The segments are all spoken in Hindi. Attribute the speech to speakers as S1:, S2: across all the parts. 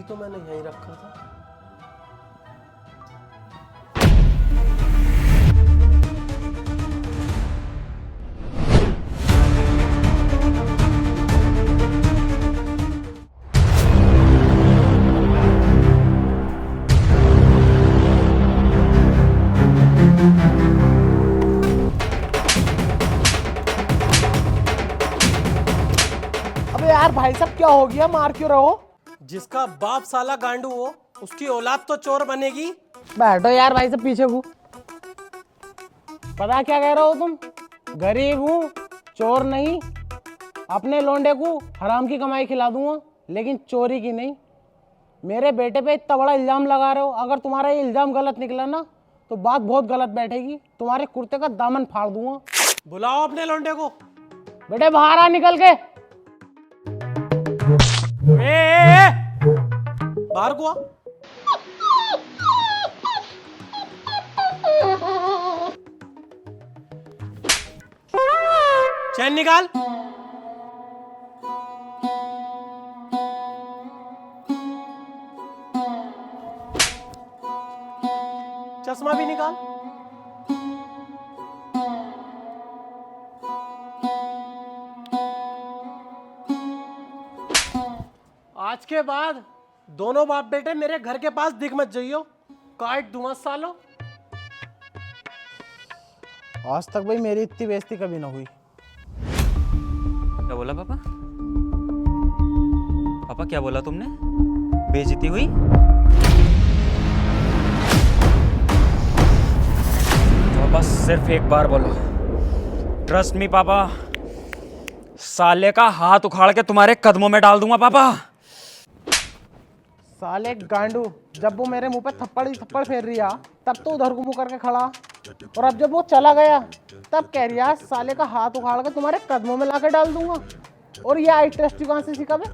S1: तभी तो मैंने यहीं रखा था।
S2: अबे यार भाई साहब क्या हो गया, मार क्यों रहो?
S1: जिसका बाप साला गांडू हो उसकी औलाद तो चोर बनेगी।
S2: बैठो यार भाई साहब पीछे को। पता क्या कह रहे हो तुम? गरीब हूँ, चोर नहीं। अपने लोंडे को हराम की कमाई खिला दूंगा, लेकिन चोरी की नहीं। मेरे बेटे पे इतना बड़ा इल्जाम लगा रहे हो, अगर तुम्हारा ये इल्जाम गलत निकला ना तो बात बहुत गलत बैठेगी। तुम्हारे कुर्ते का दामन फाड़ दूंगा।
S1: बुलाओ अपने लोंडे को।
S2: बेटे बाहर आ निकल के।
S1: बाहर को आ। चैन निकाल। चश्मा भी निकाल। आज के बाद दोनों बाप बेटे मेरे घर के पास दिख मत जाइयो, काट दूंगा सालो।
S2: आज तक भाई मेरी इतनी बेइज्जती कभी ना हुई।
S3: क्या बोला पापा? पापा क्या बोला तुमने? बेइज्जती हुई? तो बस सिर्फ एक बार बोलो, ट्रस्ट मी पापा, साले का हाथ उखाड़ के तुम्हारे कदमों में डाल दूंगा पापा।
S2: साले गांडू, जब वो मेरे मुंह पे थप्पड़ ही थप्पड़ फेर रही है तब तो उधर को मुंह करके खड़ा, और अब जब वो चला गया तब कह रही है साले का हाथ उखाड़ के तुम्हारे कदमों में लाके डाल दूंगा। और ये आई ट्रस्ट यू कहां से सीखा बे?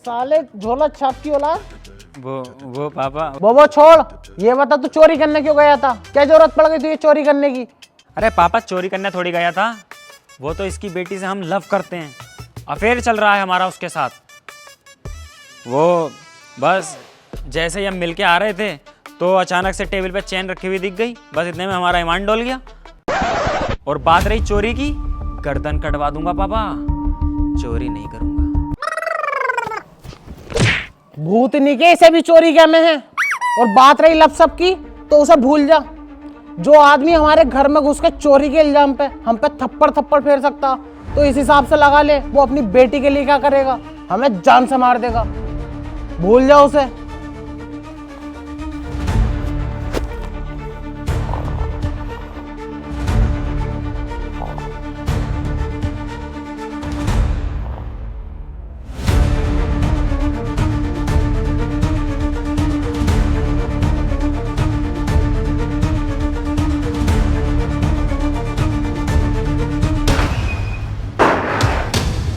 S2: साले झोला छाप की औलाद।
S3: वो पापा,
S2: वो छोड़, ये बता तू चोरी करने क्यों गया था? क्या जरूरत पड़ गई तुझे चोरी करने की?
S3: अरे पापा चोरी करने थोड़ी गया था, वो तो इसकी बेटी से हम लव करते हैं, अफेयर चल रहा है हमारा उसके साथ। वो बस जैसे ही हम मिलके आ रहे थे तो अचानक से टेबल पे चेन रखी हुई दिख गई, बस इतने में हमारा ईमान डोल गया। और बात रही चोरी की, गर्दन कटवा दूंगा पापा, चोरी नहीं करूंगा।
S2: भूतनी के इसे भी चोरी क्या में है। और बात रही लपसप की तो उसे भूल जा। जो आदमी हमारे घर में घुस के चोरी के इल्जाम पे हम पे थप्पड़ थप्पड़ फेर सकता, तो इस हिसाब से लगा ले वो अपनी बेटी के लिए क्या करेगा? हमें जान से मार देगा। भूल जाओ उसे।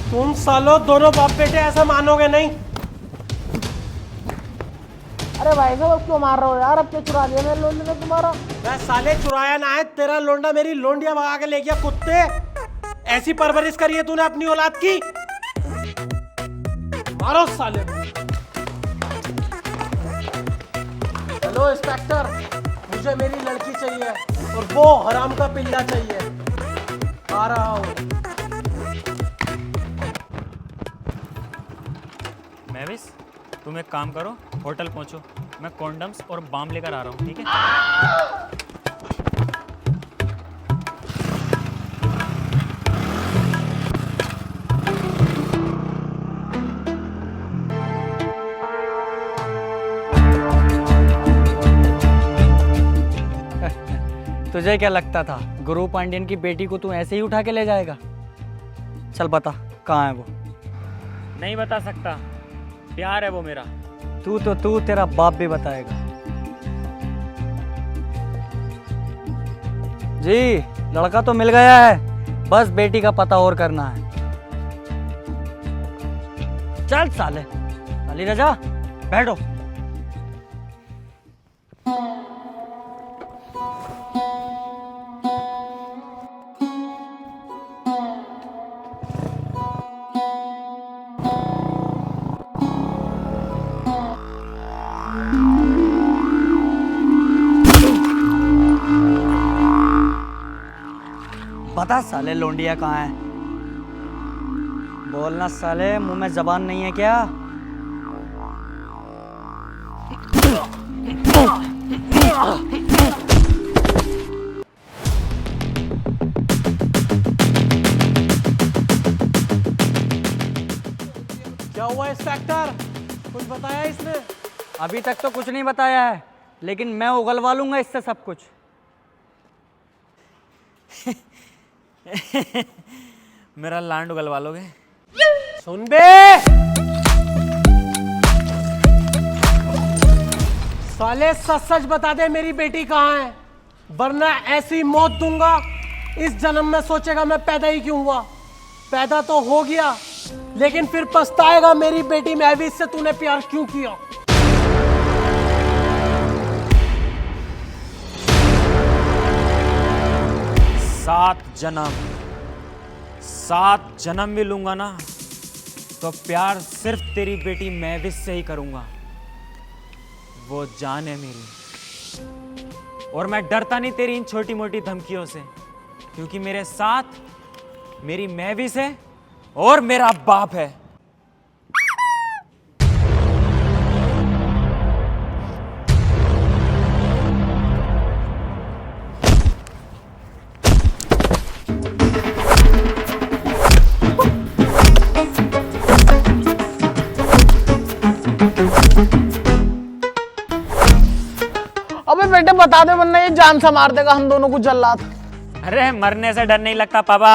S1: तुम सालो दोनों बाप बेटे ऐसा मानोगे नहीं।
S2: अरे भाई साहब अब क्यों मार रहे हो यार? अब क्यों चुरा लिया मेरे लोंडे ने तुम्हारा?
S1: मैं साले चुराया ना है, तेरा लोंडा मेरी लोंडिया भगा के ले गया। कुत्ते, ऐसी परवरिश करी है तूने अपनी औलाद की। मारो साले। हेलो इंस्पेक्टर, मुझे मेरी लड़की चाहिए और वो हराम का पिल्ला चाहिए। आ रहा हूँ।
S3: मैविस, तुम एक काम करो, होटल पहुंचो, मैं कॉन्डम्स और बाम लेकर आ रहा हूँ, ठीक है?
S4: तुझे क्या लगता था गुरु पांड्यन की बेटी को तू ऐसे ही उठा के ले जाएगा? चल बता कहाँ है वो?
S3: नहीं बता सकता, प्यार है वो मेरा।
S4: तू तेरा बाप भी बताएगा। जी, लड़का तो मिल गया है, बस बेटी का पता और करना है। चल साले। अली रजा बैठो। बता साले लोंडिया कहाँ है? बोलना साले, मुंह में जबान नहीं है क्या?
S1: क्या हुआ इंस्पेक्टर, कुछ बताया इसने?
S4: अभी तक तो कुछ नहीं बताया है, लेकिन मैं उगलवा लूंगा इससे सब कुछ।
S3: मेरा लैंड उगलवा लोगे?
S1: सुन बे, साले सच सच बता दे मेरी बेटी कहाँ है, वरना ऐसी मौत दूंगा इस जन्म में सोचेगा मैं पैदा ही क्यों हुआ। पैदा तो हो गया, लेकिन फिर पछताएगा मेरी बेटी महवीज से तूने प्यार क्यों किया।
S3: सात जन्म भी लूंगा ना तो प्यार सिर्फ तेरी बेटी महविश से ही करूंगा। वो जान है मेरी, और मैं डरता नहीं तेरी इन छोटी मोटी धमकियों से, क्योंकि मेरे साथ मेरी महविश है और मेरा बाप है।
S2: अबे बेटे बता दे, वरना ये जान से मार देगा हम दोनों को जल्लाद।
S3: अरे मरने से डर नहीं लगता पापा,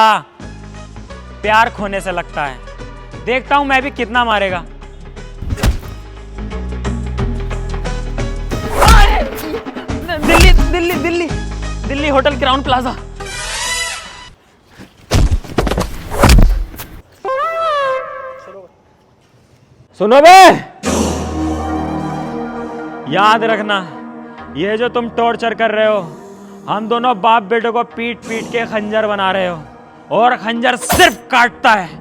S3: प्यार खोने से लगता है। देखता हूं मैं भी कितना मारेगा। Delhi Delhi Delhi Delhi hotel Crowne Plaza. सुनो बे, याद रखना, ये जो तुम टॉर्चर कर रहे हो, हम दोनों बाप बेटों को पीट पीट के खंजर बना रहे हो, और खंजर सिर्फ काटता है।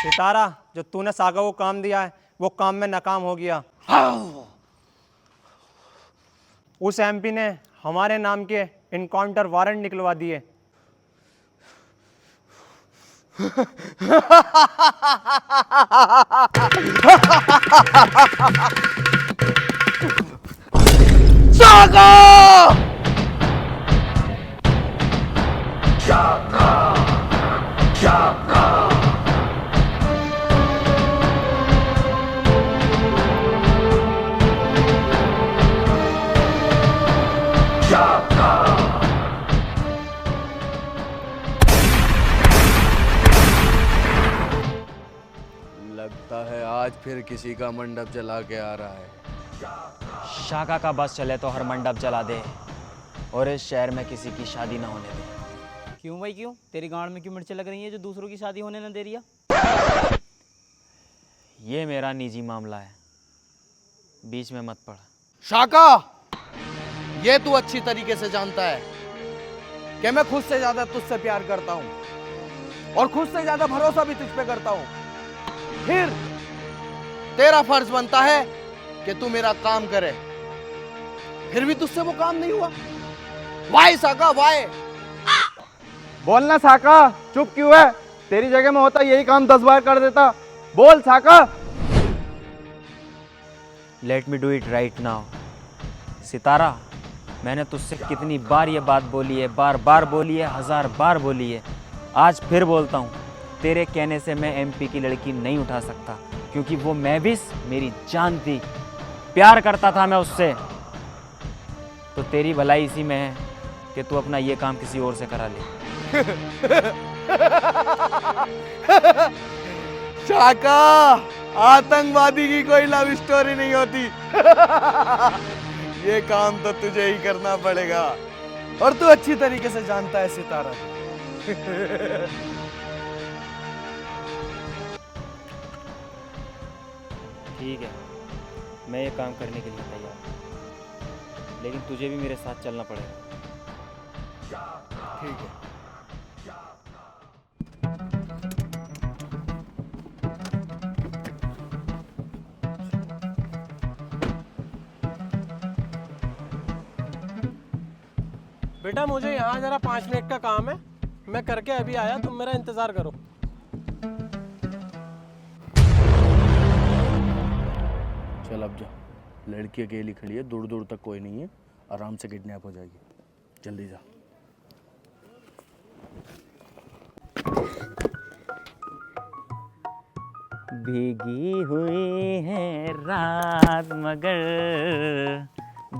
S5: सितारा, जो तूने सागा को काम दिया है वो काम में नाकाम हो गया। उस एमपी ने हमारे नाम के इनकाउंटर वारंट निकलवा दिए।
S6: लगता है आज फिर किसी का मंडप जला के आ रहा है।
S3: शाका का बस चले तो हर मंडप जला दे, और इस शहर में किसी की शादी ना होने दे।
S4: क्यों भाई क्यों? तेरी गांड में क्यों मिर्चें लग रही हैं जो दूसरों की शादी होने न दे रही है?
S3: ये मेरा निजी मामला है, बीच में मत पड़।
S6: शाका, ये तू अच्छी तरीके से जानता है कि मैं खुद से ज्यादा तुझसे प्यार करता हूं, और खुद से ज्यादा भरोसा भी तुझ पे करता हूं। फिर तेरा फर्ज बनता है कि तू मेरा काम करे, फिर भी तुझसे वो काम नहीं हुआ। वाई साका वाई।
S5: बोलना साका, चुप क्यों है? तेरी जगह में होता यही काम 10 बार कर देता। बोल साका।
S3: Let me do it right now. Sitara, मैंने तुझसे कितनी बार ये बात बोली है, बार बार बोली है, 1000 बार बोली है, आज फिर बोलता हूँ, तेरे कहने से मैं एमपी की लड़की नहीं उठा सकता, क्योंकि वो महविश मेरी जान थी, प्यार करता था मैं उससे। तो तेरी भलाई इसी में है कि तू अपना ये काम किसी और से करा ले।
S6: शाका, आतंकवादी की कोई लव स्टोरी नहीं होती। ये काम तो तुझे ही करना पड़ेगा, और तू अच्छी तरीके से जानता है सितारा।
S3: ठीक है, मैं ये काम करने के लिए तैयार हूँ, लेकिन तुझे भी मेरे साथ चलना पड़ेगा।
S6: ठीक है।
S1: बेटा मुझे यहाँ जरा 5 मिनट का काम है, मैं करके अभी आया, तुम मेरा इंतजार करो।
S6: चल अब जा, लड़की अकेली खड़ी है, दूर दूर तक कोई नहीं है, आराम से किडनैप हो जाएगी, जल्दी जा।
S3: भीगी हुई है रात मगर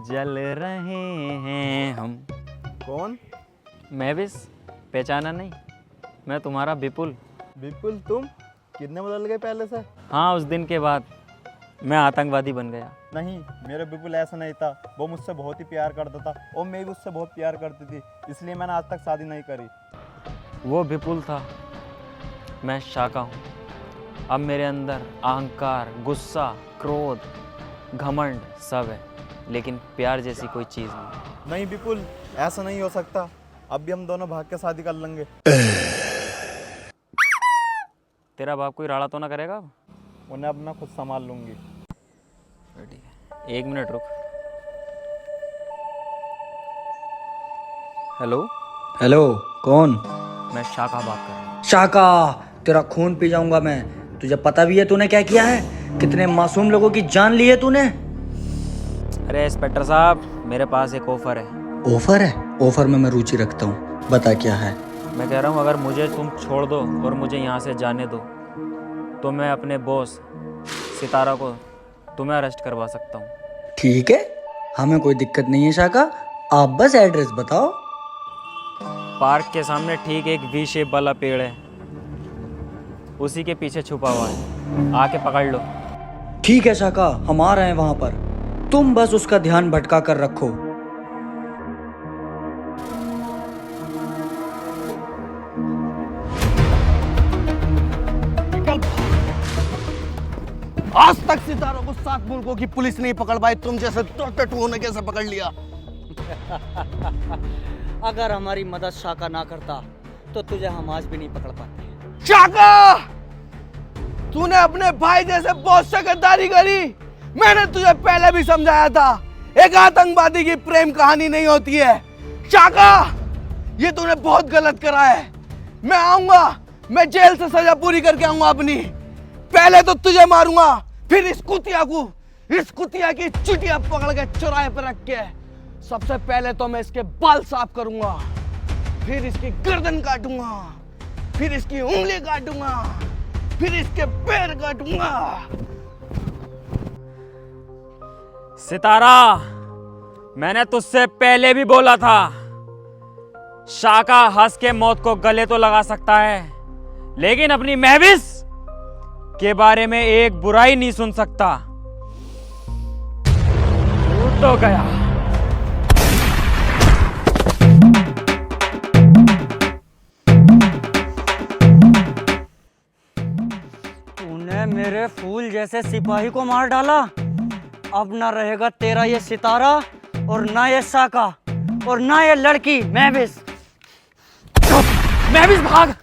S3: जल रहे हैं हम।
S5: कौन?
S3: महविस, पहचाना नहीं? मैं तुम्हारा विपुल।
S5: विपुल तुम? कितने बदल गए पहले से?
S3: हाँ, उस दिन के बाद मैं आतंकवादी बन गया।
S5: नहीं, मेरा विपुल ऐसा नहीं था। वो मुझसे बहुत ही प्यार करता था और मैं भी उससे बहुत प्यार करती थी, इसलिए मैंने आज तक शादी नहीं करी।
S3: वो विपुल था, मैं शाका हूँ। अब मेरे अंदर अहंकार, गुस्सा, क्रोध, घमंड सब है, लेकिन प्यार जैसी कोई चीज़ नहीं।
S5: नहीं विपुल, ऐसा नहीं हो सकता। अब भी हम दोनों भाग के शादी कर लेंगे।
S3: तेरा बाप कोई राड़ा तो ना करेगा अब?
S5: उन्हें अब मैं खुद संभाल लूंगी।
S3: ठीक है, 1 मिनट रुक। हेलो,
S4: हेलो, कौन?
S3: मैं शाका बात कर रहा हूँ।
S4: शाका, तेरा खून पी जाऊंगा मैं। तुझे पता भी है तूने क्या किया है? कितने मासूम लोगों की जान ली है तूने।
S3: अरे इंस्पेक्टर साहब, मेरे पास एक ऑफर है।
S4: ऑफर है? ऑफर में मैं रुचि रखता हूँ, बता क्या है।
S3: मैं कह रहा हूँ अगर मुझे तुम छोड़ दो और मुझे यहाँ से जाने दो तो मैं अपने बॉस सितारा को तुम्हें अरेस्ट करवा सकता हूँ।
S4: ठीक है, हमें कोई दिक्कत नहीं है शाका, आप बस एड्रेस बताओ।
S3: पार्क के सामने ठीक एक वी शेप वाला पेड़ है, उसी के पीछे छुपा हुआ है, आके पकड़ लो।
S4: ठीक है शाका, हम आ रहे हैं वहां पर, तुम बस उसका ध्यान भटका कर रखो।
S6: आज तक सितारों को 7 मुल्कों की पुलिस नहीं पकड़ पाई, तुम जैसे टोटू ने कैसे पकड़ लिया?
S7: अगर हमारी मदद शाका ना करता तो तुझे हम आज भी नहीं पकड़ पाते।
S6: शाका, तूने अपने भाई जैसे बॉस से गद्दारी करी। मैंने तुझे पहले भी समझाया था, एक आतंकवादी की प्रेम कहानी नहीं होती है। शाका, ये तूने बहुत गलत करा है। मैं आऊंगा, मैं जेल से सजा पूरी करके आऊंगा अपनी। पहले तो तुझे मारूंगा, फिर इस कुतिया की चुटिया पकड़ के चौराहे पर रख के सबसे पहले तो मैं इसके बाल साफ करूंगा, फिर इसकी गर्दन काटूंगा, फिर इसकी उंगली काटूंगा, फिर इसके पैर काटूंगा।
S3: सितारा, मैंने तुझसे पहले भी बोला था, शाका हंस के मौत को गले तो लगा सकता है, लेकिन अपनी महविस के बारे में एक बुराई नहीं सुन सकता। टूट तो गया।
S7: तूने मेरे फूल जैसे सिपाही को मार डाला, अब ना रहेगा तेरा ये सितारा और ना ये शाका और ना ये लड़की महविस।
S3: महविस भाग।